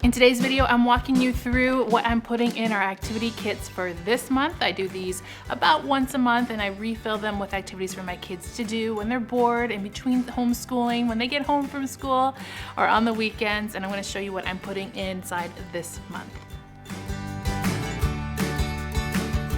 In today's video, I'm walking you through what I'm putting in our activity kits for this month. I do these about once a month and I refill them with activities for my kids to do when they're bored, in between homeschooling, when they get home from school, or on the weekends. And I'm going to show you what I'm putting inside this month.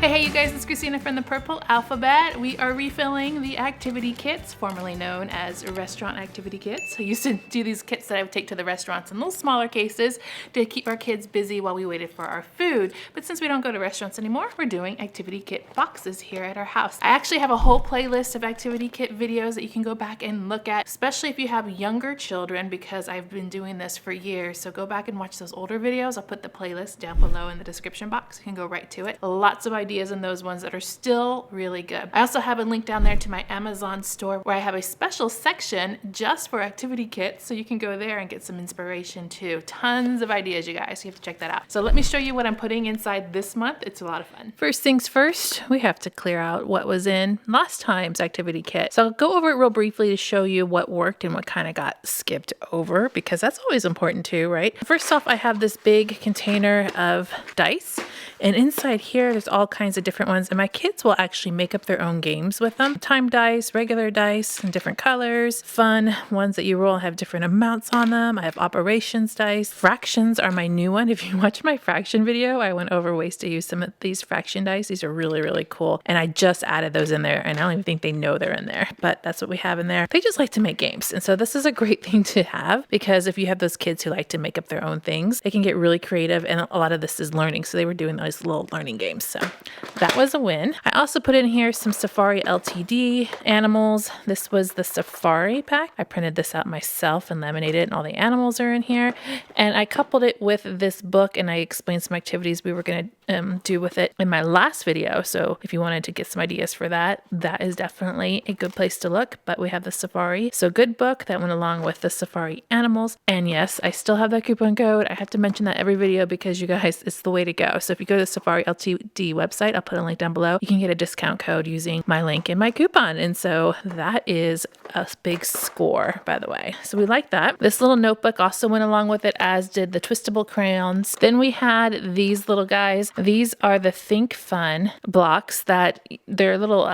Hey you guys, it's Christina from The Purple Alphabet. We are refilling the activity kits, formerly known as restaurant activity kits. I used to do these kits that I would take to the restaurants in little smaller cases to keep our kids busy while we waited for our food. But since we don't go to restaurants anymore, we're doing activity kit boxes here at our house. I actually have a whole playlist of activity kit videos that you can go back and look at, especially if you have younger children, because I've been doing this for years. So go back and watch those older videos. I'll put the playlist down below in the description box. You can go right to it. Lots of ideas in those ones that are still really good. I also have a link down there to my Amazon store where I have a special section just for activity kits, so you can go there and get some inspiration too. Tons of ideas, you guys. You have to check that out. So let me show you what I'm putting inside this month. It's a lot of fun. First things first, we have to clear out what was in last time's activity kit. So I'll go over it real briefly to show you what worked and what kind of got skipped over, because that's always important too, right? First off, I have this big container of dice, and inside here there's all kinds of different ones, and my kids will actually make up their own games with them. Time dice, regular dice in different colors, fun ones that you roll have different amounts on them. I have operations dice. Fractions are my new one. If you watch my fraction video, I went over ways to use some of these fraction dice. These are really, really cool, and I just added those in there, and I don't even think they know they're in there, but that's what we have in there. They just like to make games, and so this is a great thing to have, because if you have those kids who like to make up their own things, they can get really creative, and a lot of this is learning, so they were doing those little learning games, so that was a win. I also put in here some Safari LTD animals. This was the Safari pack. I printed this out myself and laminated it, and all the animals are in here. And I coupled it with this book, and I explained some activities we were going to do with it in my last video. So if you wanted to get some ideas for that, that is definitely a good place to look. But we have the Safari. So good book that went along with the Safari animals. And yes, I still have that coupon code. I have to mention that every video because you guys, it's the way to go. So if you go to the Safari LTD website, I'll put a link down below. You can get a discount code using my link and my coupon. And so that is a big score, by the way. So we like that. This little notebook also went along with it, as did the twistable crayons. Then we had these little guys. These are the Think Fun blocks that they're little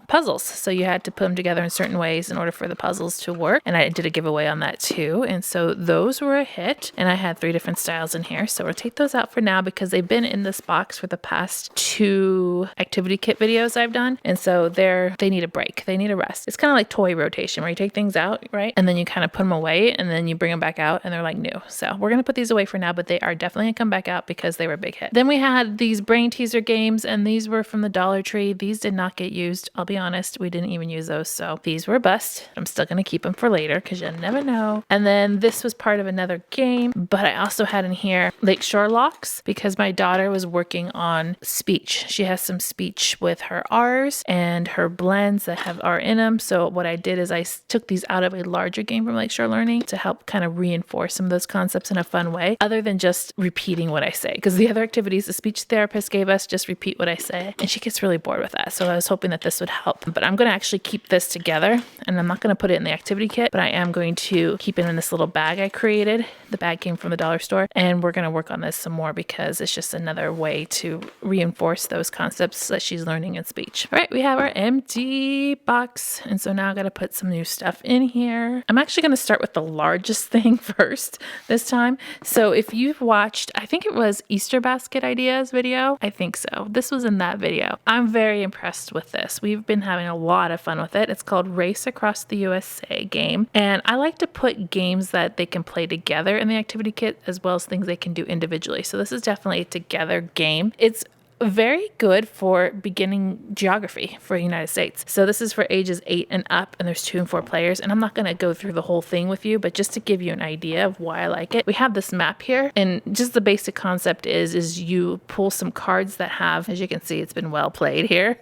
puzzles. So you had to put them together in certain ways in order for the puzzles to work. And I did a giveaway on that too. And so those were a hit. And I had 3 different styles in here. So we'll take those out for now because they've been in this box for the past 2 activity kit videos I've done. And so they need a break. They need a rest. It's kind of like toy rotation where you take things out, right? And then you kind of put them away and then you bring them back out and they're like new. So we're going to put these away for now, but they are definitely going to come back out because they were a big hit. Then we had these brain teaser games, and these were from the Dollar Tree. These did not get used. I'll be honest. We didn't even use those. So these were a bust. I'm still going to keep them for later because you never know. And then this was part of another game, but I also had in here Lakeshore Locks because my daughter was working on speech. She has some speech with her R's and her blends that have R in them. So what I did is I took these out of a larger game from Lakeshore Learning to help kind of reinforce some of those concepts in a fun way, other than just repeating what I say. Because the other activities the speech therapist gave us, just repeat what I say, and she gets really bored with that. So I was hoping that this would help. But I'm going to actually keep this together, and I'm not going to put it in the activity kit, but I am going to keep it in this little bag I created. The bag came from the dollar store, and we're going to work on this some more because it's just another way to reinforce those concepts that she's learning in speech. All right, we have our empty box, and so now I got to put some new stuff in here. I'm actually going to start with the largest thing first this time. So if you've watched, I think it was Easter basket ideas video. I think so. This was in that video. I'm very impressed with this. We've been having a lot of fun with it. It's called Race Across the USA game, and I like to put games that they can play together in the activity kit as well as things they can do individually. So this is definitely a together game. It's very good for beginning geography for the United States. So this is for ages 8 and up, and there's 2 and 4 players. And I'm not going to go through the whole thing with you, but just to give you an idea of why I like it, we have this map here, and just the basic concept is you pull some cards that have, as you can see, it's been well played here,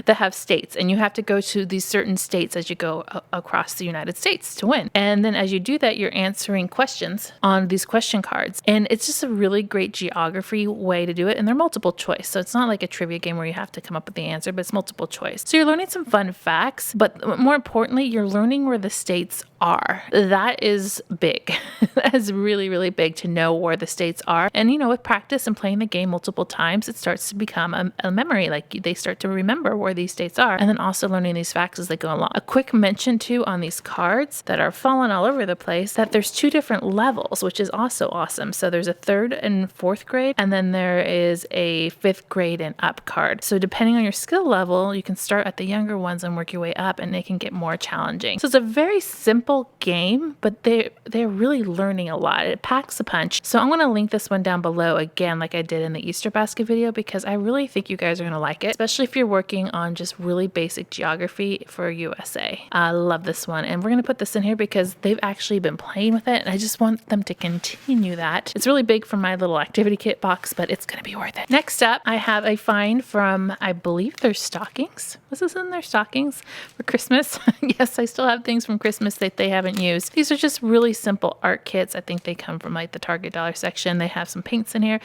that have states, and you have to go to these certain states as you go across the United States to win. And then as you do that, you're answering questions on these question cards, and it's just a really great geography way to do it, and they're multiple choice. So it's not like a trivia game where you have to come up with the answer, but it's multiple choice. So you're learning some fun facts, but more importantly, you're learning where the states are. That is big. That is really, really big to know where the states are. And with practice and playing the game multiple times, it starts to become a memory. Like they start to remember where these states are. And then also learning these facts as they go along. A quick mention too on these cards that are falling all over the place, that there's 2 different levels, which is also awesome. So there's a 3rd and 4th grade, and then there is a 5th grade and up card. So depending on your skill level, you can start at the younger ones and work your way up, and they can get more challenging. So it's a very simple game, but they're really learning a lot. It packs a punch. So I'm going to link this one down below again, like I did in the Easter basket video, because I really think you guys are going to like it, especially if you're working on just really basic geography for USA. I love this one, and we're going to put this in here because they've actually been playing with it, and I just want them to continue that. It's really big for my little activity kit box, but it's going to be worth it. Next up, I have a find from, I believe their stockings. Was this in their stockings for Christmas? Yes, I still have things from Christmas that they haven't used. These are just really simple art kits. I think they come from like the Target dollar section. They have some paints in here.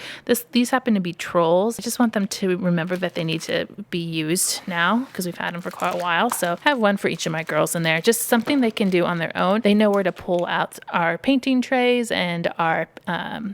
These happen to be trolls. I just want them to remember that they need to be used now because we've had them for quite a while. So I have one for each of my girls in there. Just something they can do on their own. They know where to pull out our painting trays and our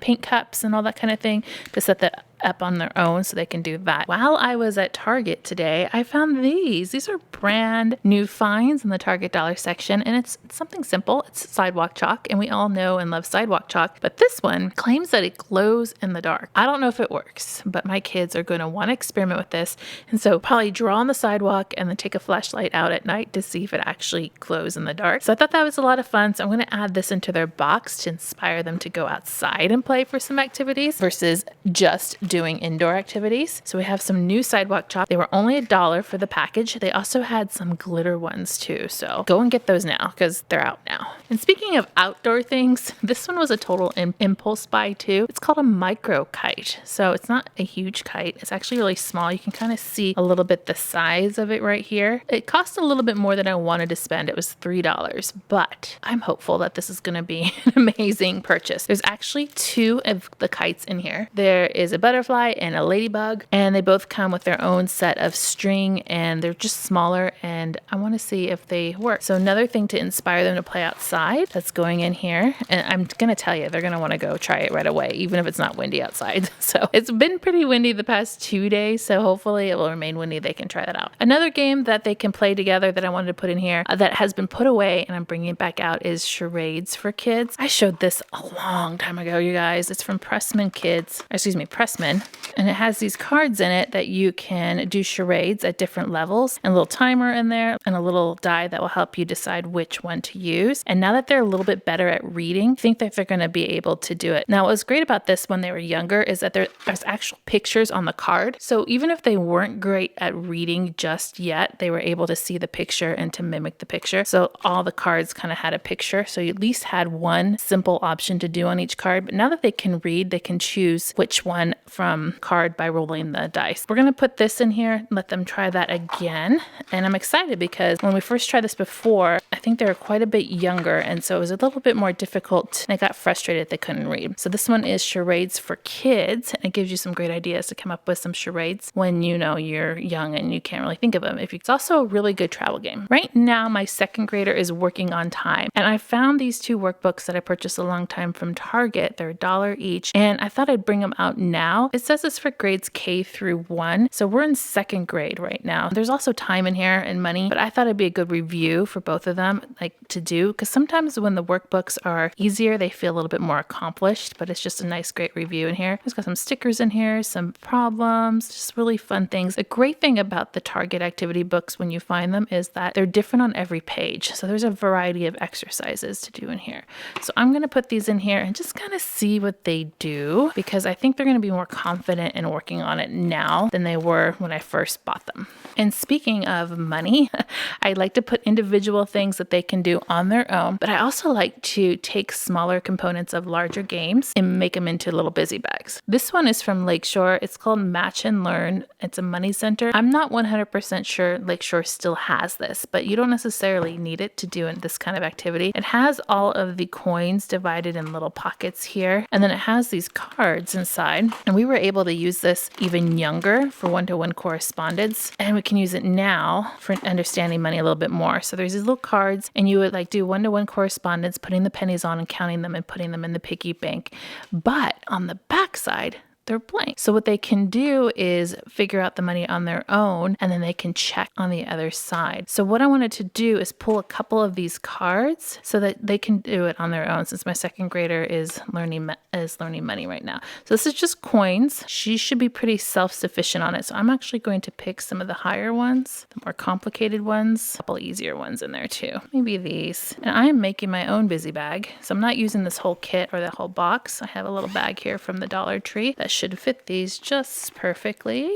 paint cups and all that kind of thing to set the up on their own so they can do that. While I was at Target today, I found these. These are brand new finds in the Target dollar section, and it's something simple. It's sidewalk chalk, and we all know and love sidewalk chalk, but this one claims that it glows in the dark. I don't know if it works, but my kids are going to want to experiment with this, and so probably draw on the sidewalk and then take a flashlight out at night to see if it actually glows in the dark. So I thought that was a lot of fun, so I'm going to add this into their box to inspire them to go outside and play for some activities versus just doing indoor activities. So we have some new sidewalk chalk. They were only $1 for the package. They also had some glitter ones too. So go and get those now because they're out now. And speaking of outdoor things, this one was a total impulse buy too. It's called a micro kite. So it's not a huge kite. It's actually really small. You can kind of see a little bit the size of it right here. It cost a little bit more than I wanted to spend. It was $3, but I'm hopeful that this is going to be an amazing purchase. There's actually 2 of the kites in here. There is a butterfly and a ladybug, and they both come with their own set of string, and they're just smaller, and I want to see if they work. So another thing to inspire them to play outside that's going in here, and I'm going to tell you, they're going to want to go try it right away, even if it's not windy outside. So it's been pretty windy the past 2 days, so hopefully it will remain windy. They can try that out. Another game that they can play together that I wanted to put in here that has been put away and I'm bringing it back out is charades for kids. I showed this a long time ago, you guys. It's from Pressman, and it has these cards in it that you can do charades at different levels, and a little timer in there and a little die that will help you decide which one to use. And now that they're a little bit better at reading, I think that they're going to be able to do it. Now, what was great about this when they were younger is that there's actual pictures on the card. So even if they weren't great at reading just yet, they were able to see the picture and to mimic the picture. So all the cards kind of had a picture. So you at least had one simple option to do on each card. But now that they can read, they can choose which one from card by rolling the dice. We're going to put this in here and let them try that again. And I'm excited because when we first tried this before, I think they were quite a bit younger, and so it was a little bit more difficult, and I got frustrated they couldn't read. So this one is charades for kids, and it gives you some great ideas to come up with some charades when you're young and you can't really think of them. It's also a really good travel game. Right now, my 2nd grader is working on time, and I found these 2 workbooks that I purchased a long time from Target. They're $1 each, and I thought I'd bring them out now. It says it's for grades K through 1, so we're in 2nd grade right now. There's also time in here and money, but I thought it'd be a good review for both of them to do, because sometimes when the workbooks are easier, they feel a little bit more accomplished, but it's just a nice, great review in here. It's got some stickers in here, some problems, just really fun things. The great thing about the Target activity books when you find them is that they're different on every page. So there's a variety of exercises to do in here. So I'm going to put these in here and just kind of see what they do, because I think they're going to be more confident in working on it now than they were when I first bought them. And speaking of money, I like to put individual things that they can do on their own, but I also like to take smaller components of larger games and make them into little busy bags. This one is from Lakeshore. It's called Match and Learn. It's a money center. I'm not 100% sure Lakeshore still has this, but you don't necessarily need it to do this kind of activity. It has all of the coins divided in little pockets here, and then it has these cards inside, and we were able to use this even younger for one-to-one correspondence, and we can use it now for understanding money a little bit more. So there's these little cards, and you would like do one-to-one correspondence, putting the pennies on and counting them and putting them in the piggy bank. But on the back side, they're blank. So what they can do is figure out the money on their own, and then they can check on the other side. So what I wanted to do is pull a couple of these cards so that they can do it on their own, since my second grader is learning money right now. So this is just coins. She should be pretty self-sufficient on it. So I'm actually going to pick some of the higher ones, the more complicated ones, a couple easier ones in there too. Maybe these. And I am making my own busy bag. So I'm not using this whole kit or the whole box. I have a little bag here from the Dollar Tree that should fit these just perfectly.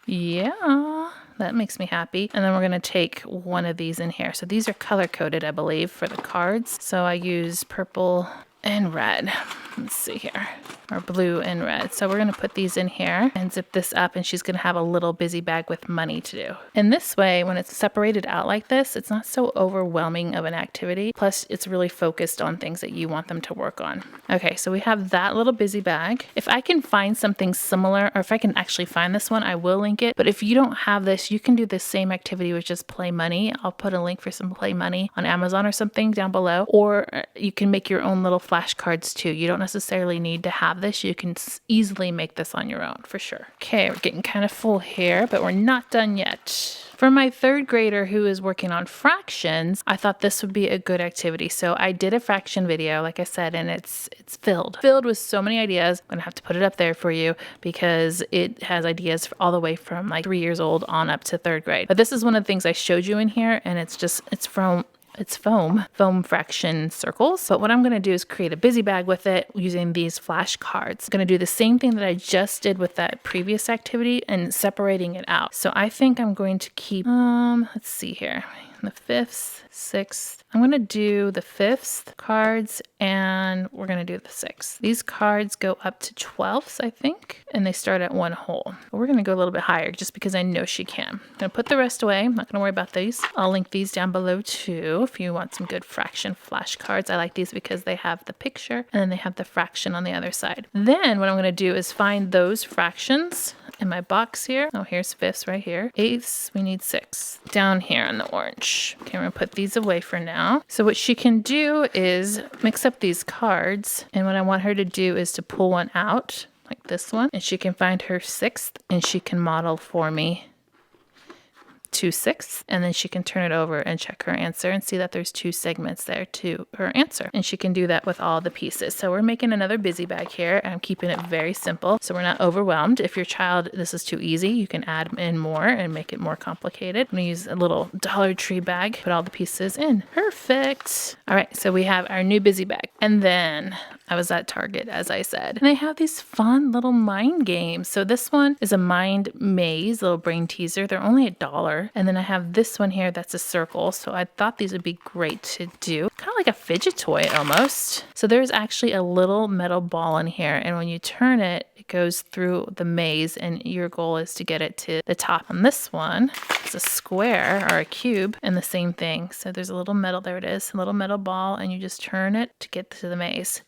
Yeah, that makes me happy. And then we're going to take one of these in here. So these are color coded, I believe, for the cards. So I use purple and red. Let's see here. Or blue and red. So we're going to put these in here and zip this up, and she's going to have a little busy bag with money to do. And this way, when it's separated out like this, it's not so overwhelming of an activity. Plus, it's really focused on things that you want them to work on. Okay, so we have that little busy bag. If I can find something similar, or if I can actually find this one, I will link it. But if you don't have this, you can do the same activity with just Play Money. I'll put a link for some Play Money on Amazon or something down below. Or you can make your own little flashcards too. You don't necessarily need to have this. You can easily make this on your own for sure. Okay, we're getting kind of full here, but we're not done yet. For my third grader who is working on fractions, I thought this would be a good activity. So I did a fraction video, like I said, and it's filled with so many ideas. I'm gonna have to put it up there for you because it has ideas all the way from like 3 years old on up to third grade. But this is one of the things I showed you in here, and it's foam fraction circles. But what I'm going to do is create a busy bag with it using these flashcards. I'm going to do the same thing that I just did with that previous activity and separating it out. So I think I'm going to keep, let's see here, the fifths, sixth. I'm going to do the fifth cards, and we're going to do the sixth. These cards go up to 12ths, I think, and they start at 1 whole. But we're going to go a little bit higher just because I know she can. I'm going to put the rest away. I'm not going to worry about these. I'll link these down below too if you want some good fraction flashcards. I like these because they have the picture and then they have the fraction on the other side. Then what I'm going to do is find those fractions in my box here. Oh, here's fifths right here. Eighths, we need sixths down here in the orange. Okay, we're going to put these away for now. So what she can do is mix up these cards, and what I want her to do is to pull one out like this one, and she can find her sixth, and she can model for me 2 sixths, and then she can turn it over and check her answer and see that there's 2 segments there to her answer. And she can do that with all the pieces. So we're making another busy bag here, and I'm keeping it very simple so we're not overwhelmed. If your child, this is too easy, you can add in more and make it more complicated. I'm gonna use a little Dollar Tree bag, put all the pieces in. Perfect. All right, so we have our new busy bag. And then I was at Target, as I said, and they have these fun little mind games. So this one is a mind maze, little brain teaser. They're only $1. And then I have this one here that's a circle. So I thought these would be great to do. Kind of like a fidget toy almost. So there's actually a little metal ball in here. And when you turn it, it goes through the maze, and your goal is to get it to the top. On this one, it's a square or a cube, and the same thing. So there's a little metal, there it is, a little metal ball, and you just turn it to get to the maze.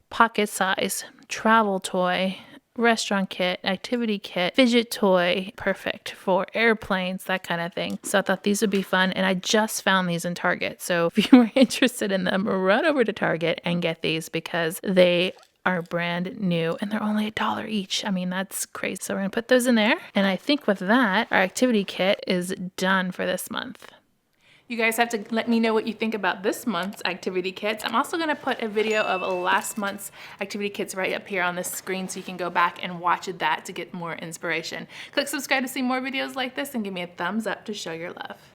Pocket size, travel toy, restaurant kit, activity kit, fidget toy, perfect for airplanes, that kind of thing. So I thought these would be fun, and I just found these in Target. So if you were interested in them, run over to Target and get these because they are brand new and they're only $1 each. I mean, that's crazy. So we're gonna put those in there. And I think with that, our activity kit is done for this month. You guys have to let me know what you think about this month's activity kits. I'm also gonna put a video of last month's activity kits right up here on the screen so you can go back and watch that to get more inspiration. Click subscribe to see more videos like this and give me a thumbs up to show your love.